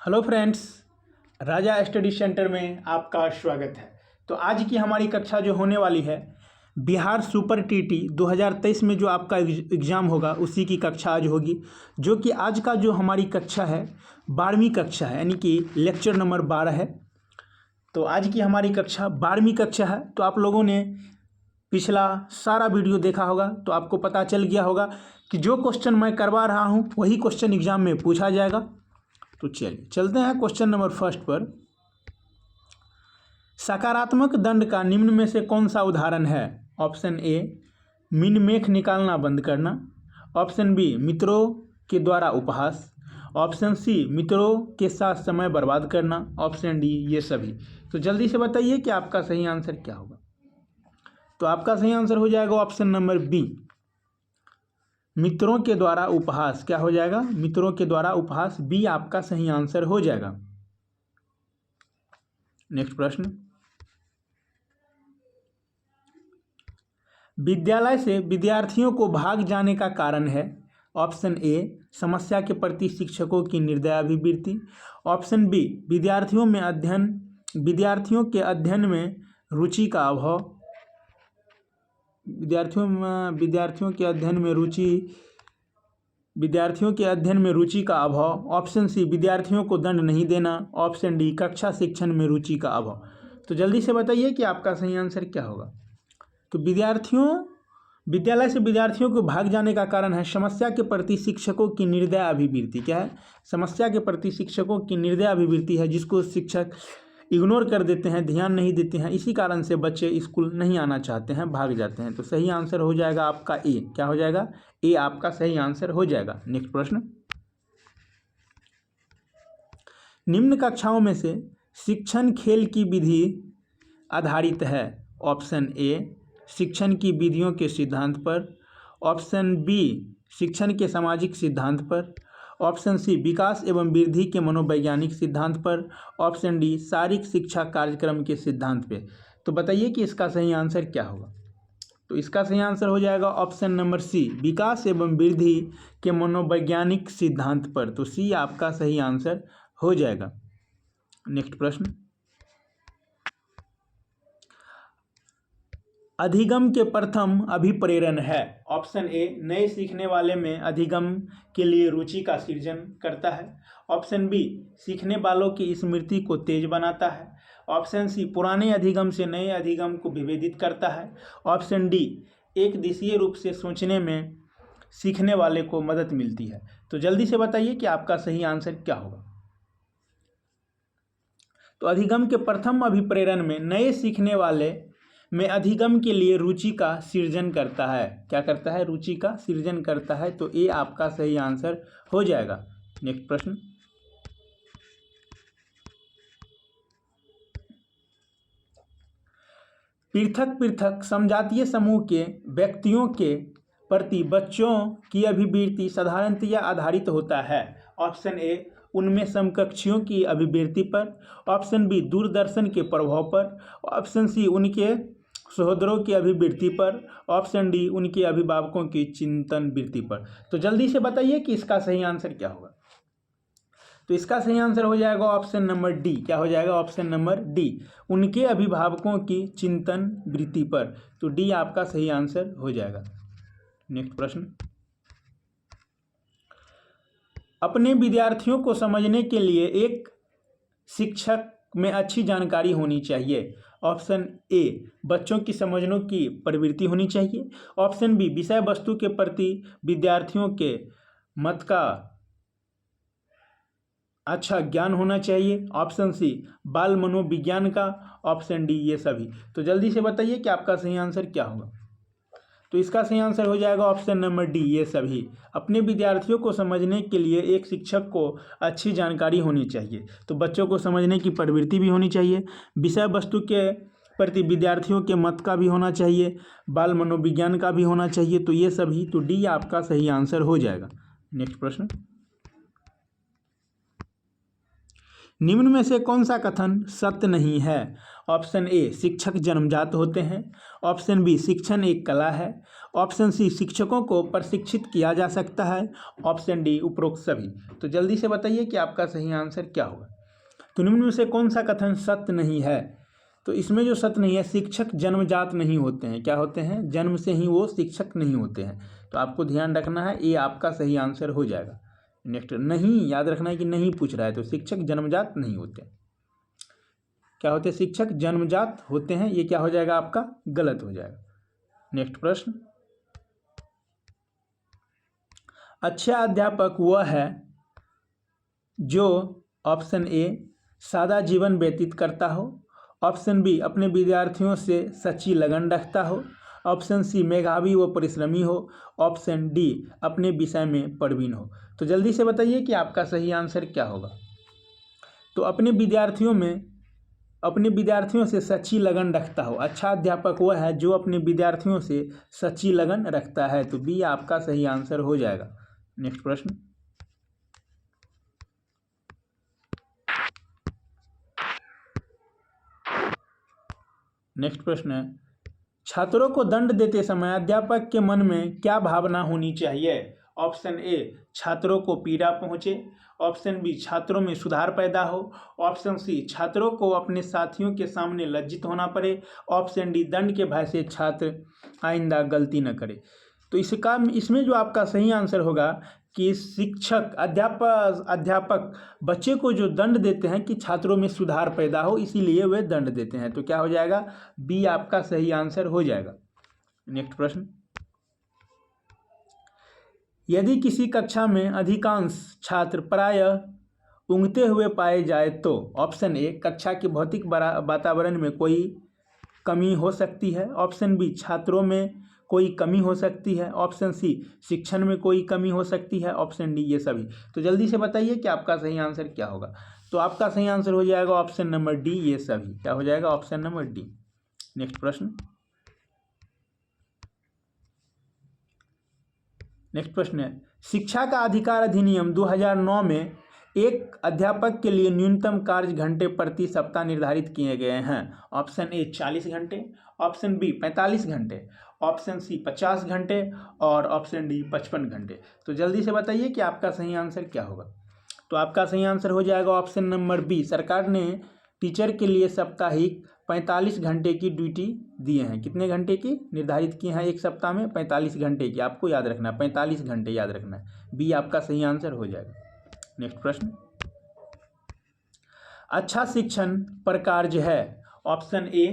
Hello friends, राजा study centre में आपका स्वागत है। तो आज की हमारी कक्षा जो होने वाली है बिहार सुपर टीटी 2023 में जो आपका एग्ज़ाम होगा उसी की कक्षा आज होगी। जो कि आज का जो हमारी कक्षा है 12वीं कक्षा है, यानी कि लेक्चर नंबर 12 है। तो आज की हमारी कक्षा 12वीं कक्षा है। तो आप लोगों ने पिछला सारा वीडियो देखा होगा तो आपको पता चल गया होगा कि जो क्वेश्चन मैं करवा रहा हूँ वही क्वेश्चन एग्ज़ाम में पूछा जाएगा। तो चलिए चलते हैं क्वेश्चन नंबर फर्स्ट पर। सकारात्मक दंड का निम्न में से कौन सा उदाहरण है? ऑप्शन ए, मिनमेख निकालना बंद करना। ऑप्शन बी, मित्रों के द्वारा उपहास। ऑप्शन सी, मित्रों के साथ समय बर्बाद करना। ऑप्शन डी, ये सभी। तो जल्दी से बताइए कि आपका सही आंसर क्या होगा। तो आपका सही आंसर हो जाएगा ऑप्शन नंबर बी, मित्रों के द्वारा उपहास। क्या हो जाएगा? मित्रों के द्वारा उपहास। बी आपका सही आंसर हो जाएगा। नेक्स्ट प्रश्न, विद्यालय से विद्यार्थियों को भाग जाने का कारण है? ऑप्शन ए, समस्या के प्रति शिक्षकों की निर्दयाभिवृत्ति। ऑप्शन बी, विद्यार्थियों के अध्ययन में रुचि का अभाव। विद्यार्थियों के अध्ययन में रुचि का अभाव। ऑप्शन सी, विद्यार्थियों को दंड नहीं देना। ऑप्शन डी, कक्षा शिक्षण में रुचि का अभाव। तो जल्दी से बताइए कि आपका सही आंसर क्या होगा। तो विद्यालय से विद्यार्थियों को भाग जाने का कारण है समस्या के प्रति शिक्षकों की निर्दय अभिवृत्ति। क्या है? समस्या के प्रति शिक्षकों की निर्दय अभिवृत्ति है, जिसको शिक्षक इग्नोर कर देते हैं, ध्यान नहीं देते हैं। इसी कारण से बच्चे स्कूल नहीं आना चाहते हैं, भाग जाते हैं। तो सही आंसर हो जाएगा आपका ए। क्या हो जाएगा? ए आपका सही आंसर हो जाएगा। नेक्स्ट प्रश्न, निम्न कक्षाओं में से शिक्षण खेल की विधि आधारित है? ऑप्शन ए, शिक्षण की विधियों के सिद्धांत पर। ऑप्शन बी, शिक्षण के सामाजिक सिद्धांत पर। ऑप्शन सी, विकास एवं वृद्धि के मनोवैज्ञानिक सिद्धांत पर। ऑप्शन डी, शारीरिक शिक्षा कार्यक्रम के सिद्धांत पे। तो बताइए कि इसका सही आंसर क्या होगा। तो इसका सही आंसर हो जाएगा ऑप्शन नंबर सी, विकास एवं वृद्धि के मनोवैज्ञानिक सिद्धांत पर। तो सी आपका सही आंसर हो जाएगा। नेक्स्ट प्रश्न, अधिगम के प्रथम अभिप्रेरण है? ऑप्शन ए, नए सीखने वाले में अधिगम के लिए रुचि का सृजन करता है। ऑप्शन बी, सीखने वालों की स्मृति को तेज बनाता है। ऑप्शन सी, पुराने अधिगम से नए अधिगम को विभेदित करता है। ऑप्शन डी, एक दिशीय रूप से सोचने में सीखने वाले को मदद मिलती है। तो जल्दी से बताइए कि आपका सही आंसर क्या होगा। तो अधिगम के प्रथम अभिप्रेरण में नए सीखने वाले में अधिगम के लिए रुचि का सृजन करता है। क्या करता है? रुचि का सृजन करता है। तो ए आपका सही आंसर हो जाएगा। नेक्स्ट प्रश्न, पृथक पृथक समजातीय समूह के व्यक्तियों के प्रति बच्चों की अभिवृत्ति साधारणतया आधारित होता है। ऑप्शन ए, उनमें समकक्षियों की अभिवृत्ति पर। ऑप्शन बी, दूरदर्शन के प्रभाव पर। ऑप्शन सी, उनके सहोदरों की अभिवृत्ति पर। ऑप्शन डी, उनके अभिभावकों की चिंतन वृत्ति पर। तो जल्दी से बताइए कि इसका सही आंसर क्या होगा। तो इसका सही आंसर हो जाएगा ऑप्शन नंबर डी। क्या हो जाएगा? ऑप्शन नंबर डी, उनके अभिभावकों की चिंतन वृत्ति पर। तो डी आपका सही आंसर हो जाएगा। नेक्स्ट प्रश्न, अपने विद्यार्थियों को समझने के लिए एक शिक्षक में अच्छी जानकारी होनी चाहिए। ऑप्शन ए, बच्चों की समझने की प्रवृत्ति होनी चाहिए। ऑप्शन बी, विषय वस्तु के प्रति विद्यार्थियों के मत का अच्छा ज्ञान होना चाहिए। ऑप्शन सी, बाल मनोविज्ञान का। ऑप्शन डी, ये सभी। तो जल्दी से बताइए कि आपका सही आंसर क्या होगा। तो इसका सही आंसर हो जाएगा ऑप्शन नंबर डी, ये सभी। अपने विद्यार्थियों को समझने के लिए एक शिक्षक को अच्छी जानकारी होनी चाहिए। तो बच्चों को समझने की प्रवृत्ति भी होनी चाहिए, विषय वस्तु के प्रति विद्यार्थियों के मत का भी होना चाहिए, बाल मनोविज्ञान का भी होना चाहिए। तो ये सभी। तो डी आपका सही आंसर हो जाएगा। नेक्स्ट प्रश्न, निम्न में से कौन सा कथन सत्य नहीं है? ऑप्शन ए, शिक्षक जन्मजात होते हैं। ऑप्शन बी, शिक्षण एक कला है। ऑप्शन सी, शिक्षकों को प्रशिक्षित किया जा सकता है। ऑप्शन डी, उपरोक्त सभी। तो जल्दी से बताइए कि आपका सही आंसर क्या होगा। तो निम्न में से कौन सा कथन सत्य नहीं है? तो इसमें जो सत्य नहीं है, शिक्षक जन्मजात नहीं होते हैं। क्या होते हैं? जन्म से ही वो शिक्षक नहीं होते हैं। तो आपको ध्यान रखना है, ये आपका सही आंसर हो जाएगा। नेक्स्ट, नहीं याद रखना है कि नहीं पूछ रहा है, तो शिक्षक जन्मजात नहीं होते। क्या होते हैं? शिक्षक जन्मजात होते हैं। ये क्या हो जाएगा आपका? गलत हो जाएगा। नेक्स्ट प्रश्न, अच्छा अध्यापक वह है जो ऑप्शन ए, सादा जीवन व्यतीत करता हो। ऑप्शन बी, अपने विद्यार्थियों से सच्ची लगन रखता हो। ऑप्शन सी, मेधावी व परिश्रमी हो। ऑप्शन डी, अपने विषय में प्रवीण हो। तो जल्दी से बताइए कि आपका सही आंसर क्या होगा। तो अपने विद्यार्थियों से सच्ची लगन रखता हो। अच्छा अध्यापक वह है जो अपने विद्यार्थियों से सच्ची लगन रखता है। तो बी आपका सही आंसर हो जाएगा। नेक्स्ट प्रश्न, है, छात्रों को दंड देते समय अध्यापक के मन में क्या भावना होनी चाहिए? ऑप्शन ए, छात्रों को पीड़ा पहुंचे। ऑप्शन बी, छात्रों में सुधार पैदा हो। ऑप्शन सी, छात्रों को अपने साथियों के सामने लज्जित होना पड़े। ऑप्शन डी, दंड के भय से छात्र आइंदा गलती न करे। तो इसमें जो आपका सही आंसर होगा कि शिक्षक अध्यापक बच्चे को जो दंड देते हैं कि छात्रों में सुधार पैदा हो, इसीलिए वे दंड देते हैं। तो क्या हो जाएगा? बी आपका सही आंसर हो जाएगा। नेक्स्ट प्रश्न, यदि किसी कक्षा में अधिकांश छात्र प्रायः ऊँघते हुए पाए जाए तो ऑप्शन ए, कक्षा के भौतिक वातावरण में कोई कमी हो सकती है। ऑप्शन बी, छात्रों में कोई कमी हो सकती है। ऑप्शन सी, शिक्षण में कोई कमी हो सकती है। ऑप्शन डी, ये सभी। तो जल्दी से बताइए कि आपका सही आंसर क्या होगा। तो आपका सही आंसर हो जाएगा ऑप्शन नंबर डी, ये सभी। क्या हो जाएगा? Option number D. नेक्स्ट प्रश्न है, शिक्षा का अधिकार अधिनियम 2009 में एक अध्यापक के लिए न्यूनतम कार्य घंटे प्रति सप्ताह निर्धारित किए गए हैं। ऑप्शन ए 40 घंटे, ऑप्शन बी 45 घंटे, ऑप्शन सी 50 घंटे और ऑप्शन डी 55 घंटे। तो जल्दी से बताइए कि आपका सही आंसर क्या होगा। तो आपका सही आंसर हो जाएगा ऑप्शन नंबर बी। सरकार ने टीचर के लिए साप्ताहिक 45 घंटे की ड्यूटी दिए हैं। कितने घंटे की निर्धारित किए हैं? एक सप्ताह में 45 घंटे की। आपको याद रखना है, 45 घंटे याद रखना है। बी आपका सही आंसर हो जाएगा। नेक्स्ट प्रश्न, अच्छा शिक्षण प्रकार्य है। ऑप्शन ए,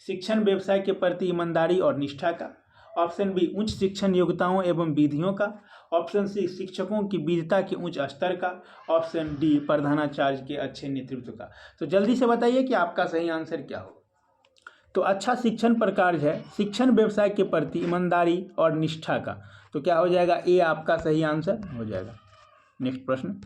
शिक्षण व्यवसाय के प्रति ईमानदारी और निष्ठा का। ऑप्शन बी, उच्च शिक्षण योग्यताओं एवं विधियों का। ऑप्शन सी, शिक्षकों की विद्वता के उच्च स्तर का। ऑप्शन डी, प्रधानाचार्य के अच्छे नेतृत्व का। तो जल्दी से बताइए कि आपका सही आंसर क्या हो। तो अच्छा शिक्षण प्रकार्य है शिक्षण व्यवसाय के प्रति ईमानदारी और निष्ठा का। तो क्या हो जाएगा? ए आपका सही आंसर हो जाएगा। नेक्स्ट प्रश्न,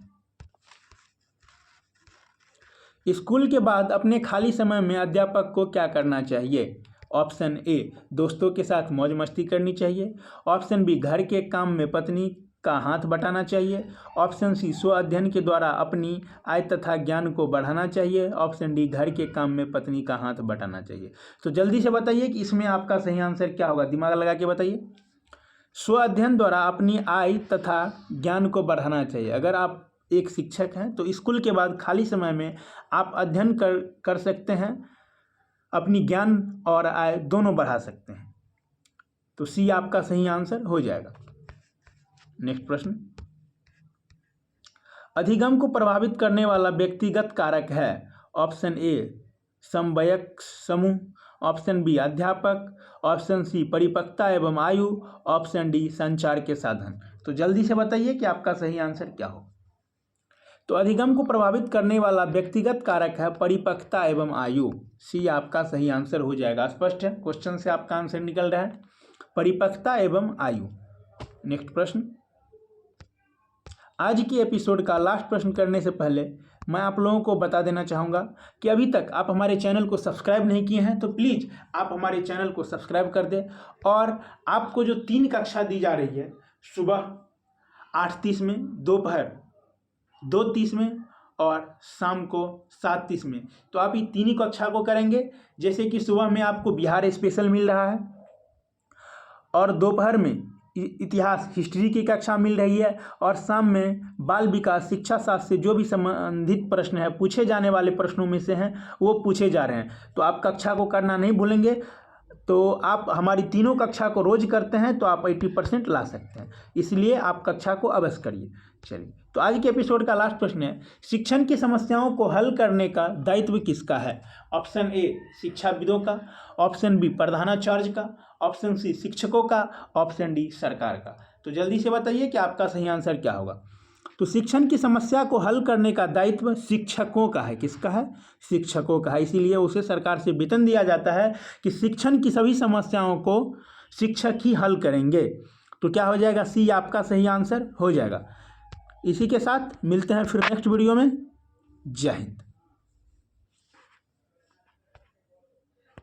स्कूल के बाद अपने खाली समय में अध्यापक को क्या करना चाहिए? ऑप्शन ए, दोस्तों के साथ मौज मस्ती करनी चाहिए। ऑप्शन बी, घर के काम में पत्नी का हाथ बटाना चाहिए। ऑप्शन सी, स्व अध्ययन के द्वारा अपनी आय तथा ज्ञान को बढ़ाना चाहिए। ऑप्शन डी, घर के काम में पत्नी का हाथ बटाना चाहिए। तो जल्दी से बताइए कि इसमें आपका सही आंसर क्या होगा। दिमाग लगा के बताइए। स्व अध्ययन द्वारा अपनी आय तथा ज्ञान को बढ़ाना चाहिए। अगर आप एक शिक्षक हैं तो स्कूल के बाद खाली समय में आप अध्ययन कर सकते हैं, अपनी ज्ञान और आय दोनों बढ़ा सकते हैं। तो सी आपका सही आंसर हो जाएगा। नेक्स्ट प्रश्न, अधिगम को प्रभावित करने वाला व्यक्तिगत कारक है। ऑप्शन ए, समवयस्क समूह। ऑप्शन बी, अध्यापक। ऑप्शन सी, परिपक्वता एवं आयु। ऑप्शन डी, संचार के साधन। तो जल्दी से बताइए कि आपका सही आंसर क्या हो। तो अधिगम को प्रभावित करने वाला व्यक्तिगत कारक है परिपक्वता एवं आयु। सी आपका सही आंसर हो जाएगा। स्पष्ट है, क्वेश्चन से आपका आंसर निकल रहा है, परिपक्वता एवं आयु। नेक्स्ट प्रश्न, आज की एपिसोड का लास्ट प्रश्न करने से पहले मैं आप लोगों को बता देना चाहूँगा कि अभी तक आप हमारे चैनल को सब्सक्राइब नहीं किए हैं तो प्लीज़ आप हमारे चैनल को सब्सक्राइब कर दें। और आपको जो 3 कक्षा दी जा रही है, सुबह 8:30 में, दोपहर 2:30 में और शाम को 7:30 में। तो आप ये तीन ही कक्षा को करेंगे। जैसे कि सुबह में आपको बिहार स्पेशल मिल रहा है और दोपहर में इतिहास हिस्ट्री की कक्षा मिल रही है और शाम में बाल विकास शिक्षा शास्त्र से जो भी संबंधित प्रश्न है, पूछे जाने वाले प्रश्नों में से हैं, वो पूछे जा रहे हैं। तो आप कक्षा को करना नहीं भूलेंगे। तो आप हमारी तीनों कक्षा को रोज करते हैं तो आप 80% ला सकते हैं, इसलिए आप कक्षा को अवश्य करिए। चलिए, तो आज के एपिसोड का लास्ट प्रश्न है, शिक्षण की समस्याओं को हल करने का दायित्व किसका है? ऑप्शन ए शिक्षाविदों का, ऑप्शन बी प्रधानाचार्य का, ऑप्शन सी शिक्षकों का, ऑप्शन डी सरकार का। तो जल्दी से बताइए कि आपका सही आंसर क्या होगा। तो शिक्षण की समस्या को हल करने का दायित्व शिक्षकों का है। किसका है? शिक्षकों का है। इसीलिए उसे सरकार से वेतन दिया जाता है कि शिक्षण की सभी समस्याओं को शिक्षक ही हल करेंगे। तो क्या हो जाएगा? सी आपका सही आंसर हो जाएगा। इसी के साथ मिलते हैं फिर नेक्स्ट वीडियो में। जय हिंद।